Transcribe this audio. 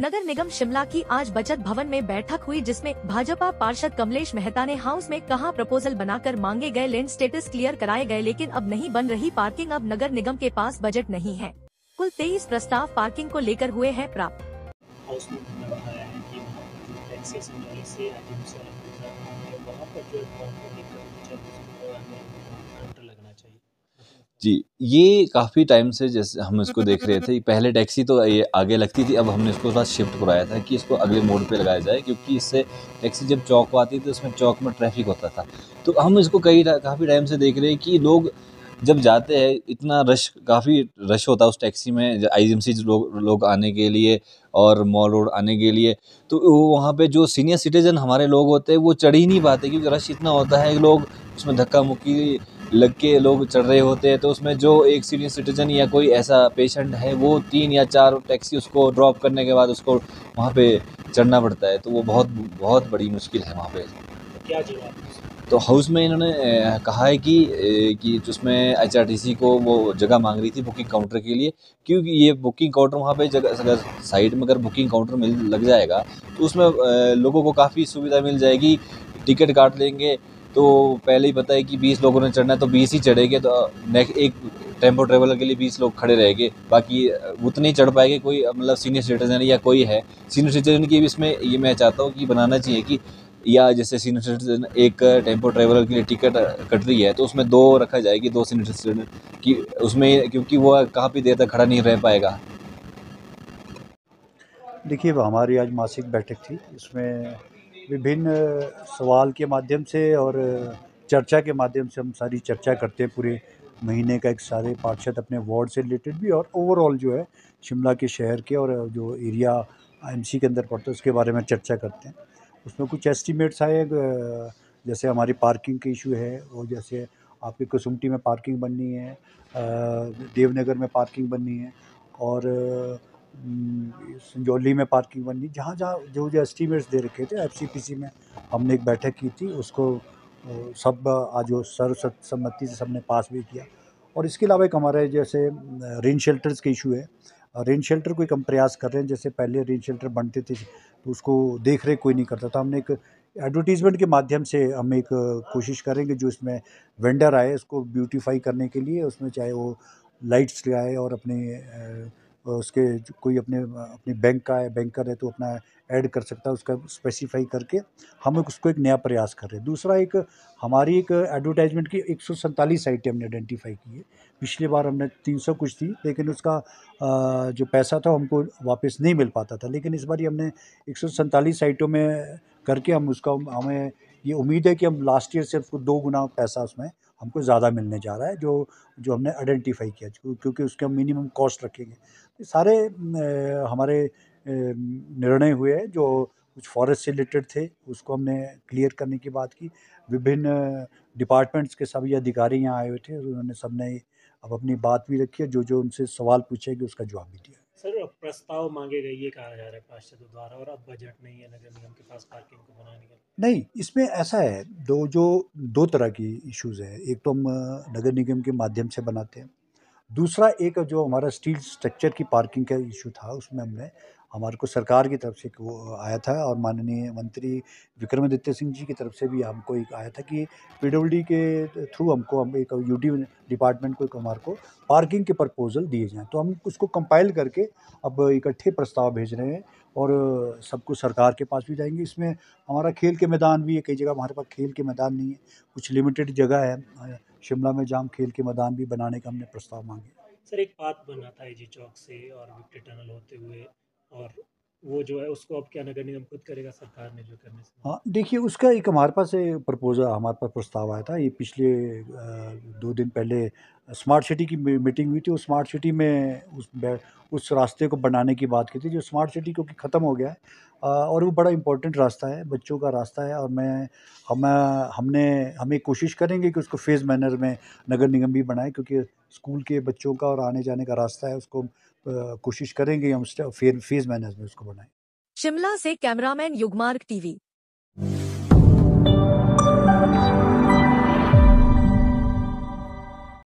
नगर निगम शिमला की आज बचत भवन में बैठक हुई, जिसमें भाजपा पार्षद कमलेश मेहता ने हाउस में कहा प्रपोजल बनाकर मांगे गए लैंड स्टेटस क्लियर कराए गए, लेकिन अब नहीं बन रही पार्किंग। अब नगर निगम के पास बजट नहीं है। कुल 23 प्रस्ताव पार्किंग को लेकर हुए हैं प्राप्त। हाउस में हमने बताया है कि वहाँ पर जो टैक्सेशन से वहाँ पर जो काउंटर लगना चाहिए। जी, ये काफ़ी टाइम से जैसे हम इसको देख रहे थे। पहले टैक्सी तो ये आगे लगती थी, अब हमने इसको थोड़ा शिफ्ट कराया था कि इसको अगले मोड़ पे लगाया जाए, क्योंकि इससे टैक्सी जब चौक को आती थी तो उसमें चौक में ट्रैफिक होता था। तो हम इसको काफ़ी टाइम से देख रहे हैं कि लोग जब जाते हैं इतना काफ़ी रश होता है उस टैक्सी में, आईजीएमसी लोग आने के लिए और मॉल रोड आने के लिए। तो वहाँ पे जो सीनियर सिटीजन हमारे लोग होते हैं वो चढ़ ही नहीं पाते, क्योंकि रश इतना होता है। लोग उसमें धक्का मुक्की लग के लोग चढ़ रहे होते हैं। तो उसमें जो एक सीनियर सिटीजन या कोई ऐसा पेशेंट है, वो 3 या 4 टैक्सी उसको ड्रॉप करने के बाद उसको वहाँ पे चढ़ना पड़ता है। तो वो बहुत बड़ी मुश्किल है वहाँ पे। क्या जवाब? तो हाउस में इन्होंने कहा है कि उसमें एचआरटीसी को वो जगह मांग रही थी बुकिंग काउंटर के लिए, क्योंकि ये बुकिंग काउंटर वहाँ पे जगह अगर साइड में अगर बुकिंग काउंटर लग जाएगा तो उसमें लोगों को काफ़ी सुविधा मिल जाएगी। टिकट काट लेंगे तो पहले ही पता है कि 20 लोगों ने चढ़ना है तो 20 ही चढ़ेंगे। तो नेक्स्ट एक टेम्पो ट्रेवलर के लिए 20 लोग खड़े रहेंगे, बाकी उतने ही चढ़ पाएंगे। कोई मतलब सीनियर सिटीजन या कोई है सीनियर सिटीजन की भी इसमें ये मैं चाहता हूँ कि बनाना चाहिए कि, या जैसे सीनियर सिटीजन एक टेम्पो ट्रेवलर के लिए टिकट कट रही है तो उसमें 2 रखा जाएगी, 2 सीनियर सिटीजन की उसमें, क्योंकि वो काफ़ी देर तक खड़ा नहीं रह पाएगा। देखिए, हमारी आज मासिक बैठक थी। इसमें विभिन्न सवाल के माध्यम से और चर्चा के माध्यम से हम सारी चर्चा करते हैं। पूरे महीने का एक सारे पार्षद अपने वार्ड से रिलेटेड भी और ओवरऑल जो है शिमला के शहर के और जो एरिया एमसी के अंदर पड़ता है उसके बारे में चर्चा करते हैं। उसमें कुछ एस्टीमेट्स आए, जैसे हमारी पार्किंग के इशू है, वो जैसे आपकी कसुम्पटी में पार्किंग बननी है, देवनगर में पार्किंग बननी है और संजौली में पार्किंग बननी। जहाँ जो एस्टीमेट्स दे रखे थे एफसीपीसी में हमने एक बैठक की थी, उसको सब आज वो सर्वसम्मति से सबने पास भी किया। और इसके अलावा एक हमारे जैसे रेन शेल्टर्स के इशू है। रेन शेल्टर को एक हम प्रयास कर रहे हैं। जैसे पहले रेन शेल्टर बनते थे तो उसको देख रेख कोई नहीं करता था। हमने एक एडवर्टीज़मेंट के माध्यम से हम एक कोशिश करेंगे जो इसमें वेंडर आए उसको ब्यूटीफाई करने के लिए, उसमें चाहे वो लाइट्स लगाए और अपने उसके कोई अपनी बैंक का है, बैंकर है तो अपना ऐड कर सकता है, उसका स्पेसिफाई करके हम उसको एक नया प्रयास कर रहे हैं। दूसरा एक हमारी एक एडवर्टाइजमेंट की 147 साइटें हमने आइडेंटिफाई की है। पिछली बार हमने 300 कुछ थी, लेकिन उसका जो पैसा था हमको वापस नहीं मिल पाता था। लेकिन इस बार ही हमने 147 साइटों में करके हम उसका हमें ये उम्मीद है कि हम लास्ट ईयर से उसको 2 गुना पैसा उसमें हमको ज़्यादा मिलने जा रहा है, जो हमने आइडेंटिफाई किया, क्योंकि उसका मिनिमम कॉस्ट रखेंगे। तो सारे हमारे निर्णय हुए हैं। जो कुछ फॉरेस्ट से रिलेटेड थे उसको हमने क्लियर करने की बात की। विभिन्न डिपार्टमेंट्स के सभी अधिकारी यहाँ आए हुए थे, उन्होंने सबने अब अपनी बात भी रखी है। जो उनसे सवाल पूछे गए उसका जवाब भी दिया। सर, प्रस्ताव मांगे गए ये कहा जा रहा है पार्षदों द्वारा, और अब बजट नहीं है नगर निगम के पास पार्किंग को बनाने का। नहीं, इसमें ऐसा है, दो तरह की इश्यूज़ है। एक तो हम नगर निगम के माध्यम से बनाते हैं। दूसरा एक जो हमारा स्टील स्ट्रक्चर की पार्किंग का इशू था, उसमें हमारे को सरकार की तरफ से वो आया था और माननीय मंत्री विक्रमादित्य सिंह जी की तरफ से भी हमको एक आया था कि पीडब्ल्यूडी के थ्रू हम एक यूडी डिपार्टमेंट को हमारे को पार्किंग के प्रपोजल दिए जाएँ। तो हम उसको कंपाइल करके अब इकट्ठे प्रस्ताव भेज रहे हैं और सबको सरकार के पास भी जाएंगे। इसमें हमारा खेल के मैदान भी है, कई जगह हमारे पास खेल के मैदान नहीं है, कुछ लिमिटेड जगह है शिमला में जहाँ खेल के मैदान भी बनाने का हमने प्रस्ताव मांगे। सर, एक पाथ बना था एजी चौक से और विक्ट्री टनल होते हुए, और वो जो है उसको अब क्या नगर निगम खुद करेगा, सरकार ने जो करने से? हाँ, देखिए उसका एक हमारे पास प्रपोजल हमारे पास प्रस्ताव आया था। ये पिछले 2 दिन पहले स्मार्ट सिटी की मीटिंग हुई थी। उस स्मार्ट सिटी में उस रास्ते को बनाने की बात की थी, जो स्मार्ट सिटी क्योंकि ख़त्म हो गया है और वो बड़ा इम्पोर्टेंट रास्ता है, बच्चों का रास्ता है। और हम एक कोशिश करेंगे कि उसको फ़ेज़ मैनर में नगर निगम भी बनाए, क्योंकि स्कूल के बच्चों का और आने जाने का रास्ता है। उसको कोशिश करेंगे हम फ़ेज़ मैनर में उसको बनाएं। शिमला से कैमरामैन युगमार्ग टीवी।